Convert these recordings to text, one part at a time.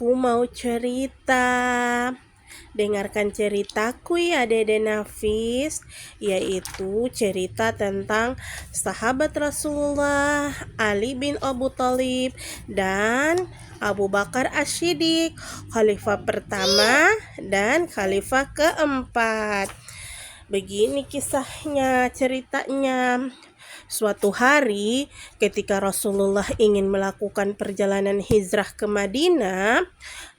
Aku mau cerita. Dengarkan ceritaku ya Dede Nafis, yaitu cerita tentang sahabat Rasulullah Ali bin Abu Thalib dan Abu Bakar As-Siddiq, khalifah pertama dan khalifah keempat. Begini kisahnya, ceritanya. Suatu hari ketika Rasulullah ingin melakukan perjalanan hijrah ke Madinah,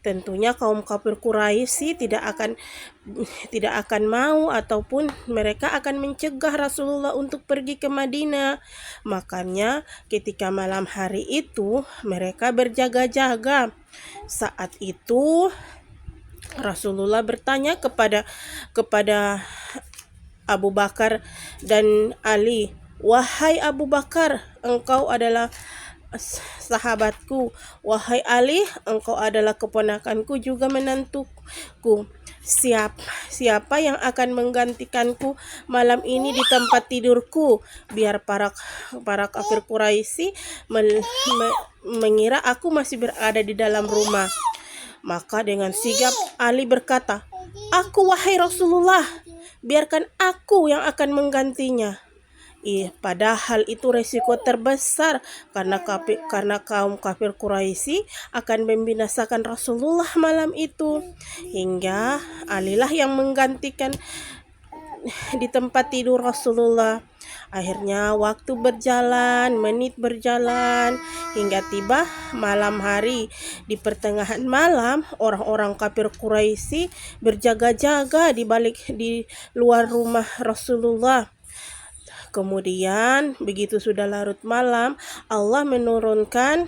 tentunya kaum kafir Quraisy tidak akan mau ataupun mereka akan mencegah Rasulullah untuk pergi ke Madinah. Makanya ketika malam hari itu mereka berjaga-jaga. Saat itu Rasulullah bertanya kepada Abu Bakar dan Ali, "Wahai Abu Bakar, engkau adalah sahabatku. Wahai Ali, engkau adalah keponakanku juga menantuku. Siapa yang akan menggantikanku malam ini di tempat tidurku? Biar para kafir Quraisy mengira aku masih berada di dalam rumah." Maka dengan sigap Ali berkata, "Aku wahai Rasulullah, biarkan aku yang akan menggantinya." Padahal itu resiko terbesar karena kaum kafir Quraisy akan membinasakan Rasulullah malam itu. Hingga Alilah yang menggantikan di tempat tidur Rasulullah. Akhirnya waktu berjalan, menit berjalan, hingga tiba malam hari. Di pertengahan malam, orang-orang kafir Quraisy berjaga-jaga di luar rumah Rasulullah. Kemudian begitu sudah larut malam, Allah menurunkan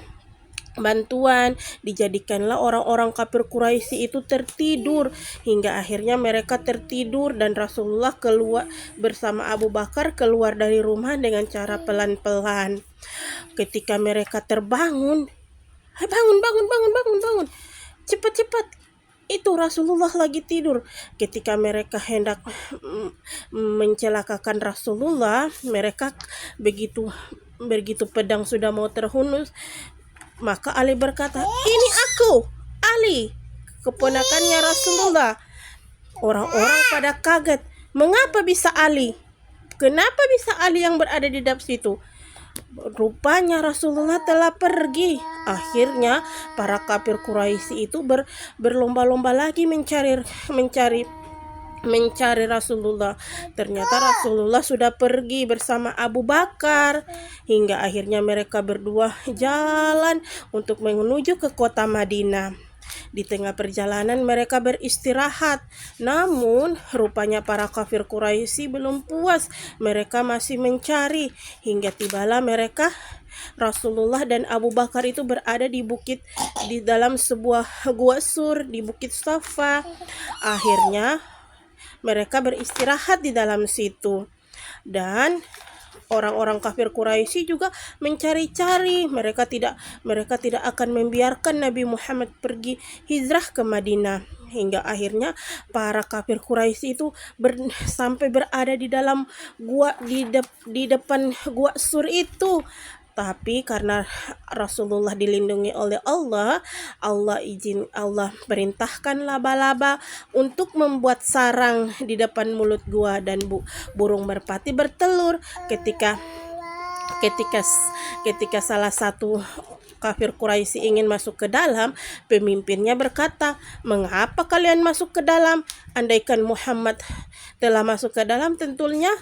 bantuan. Dijadikanlah orang-orang kafir Quraisy itu tertidur hingga akhirnya mereka tertidur dan Rasulullah keluar bersama Abu Bakar keluar dari rumah dengan cara pelan-pelan. Ketika mereka terbangun, bangun, cepat, itu Rasulullah lagi tidur. Ketika mereka hendak mencelakakan Rasulullah, mereka begitu pedang sudah mau terhunus, maka Ali berkata, "Ini aku, Ali, keponakannya Rasulullah." Orang-orang pada kaget. Mengapa bisa Ali? Kenapa bisa Ali yang berada di dalam situ? Rupanya Rasulullah telah pergi. Akhirnya para kafir Quraisy itu berlomba-lomba lagi mencari Rasulullah. Ternyata Rasulullah sudah pergi bersama Abu Bakar. Hingga akhirnya mereka berdua jalan untuk menuju ke kota Madinah. Di tengah perjalanan mereka beristirahat. Namun rupanya para kafir Quraisy belum puas. Mereka masih mencari. Hingga tibalah mereka, Rasulullah dan Abu Bakar itu berada di dalam sebuah gua sur di Bukit Safa. Akhirnya mereka beristirahat di dalam situ. Dan orang-orang kafir Quraisy juga mencari-cari. Mereka tidak akan membiarkan Nabi Muhammad pergi hijrah ke Madinah. Hingga akhirnya para kafir Quraisy itu sampai berada di dalam gua di depan gua sur itu. Tapi karena Rasulullah dilindungi oleh Allah perintahkan laba-laba untuk membuat sarang di depan mulut gua dan burung merpati bertelur. Ketika salah satu kafir Quraisy ingin masuk ke dalam, pemimpinnya berkata, "Mengapa kalian masuk ke dalam? Andaikan Muhammad telah masuk ke dalam, tentunya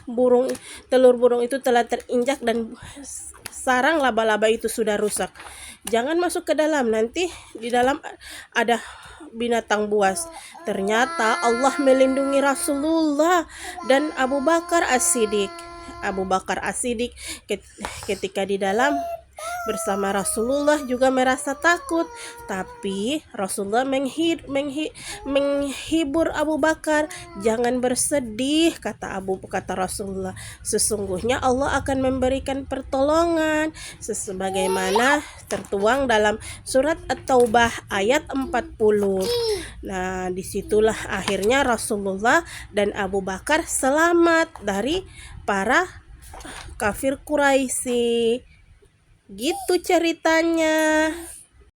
telur burung itu telah terinjak dan sarang laba-laba itu sudah rusak. Jangan masuk ke dalam, nanti di dalam ada binatang buas." Ternyata Allah melindungi Rasulullah dan Abu Bakar As-Siddiq. Ketika di dalam bersama Rasulullah juga merasa takut, tapi Rasulullah menghibur Abu Bakar. "Jangan bersedih," kata Rasulullah. "Sesungguhnya Allah akan memberikan pertolongan sebagaimana tertuang dalam surat At-Taubah ayat 40. Nah, disitulah akhirnya Rasulullah dan Abu Bakar selamat dari para kafir Quraisy. Gitu ceritanya.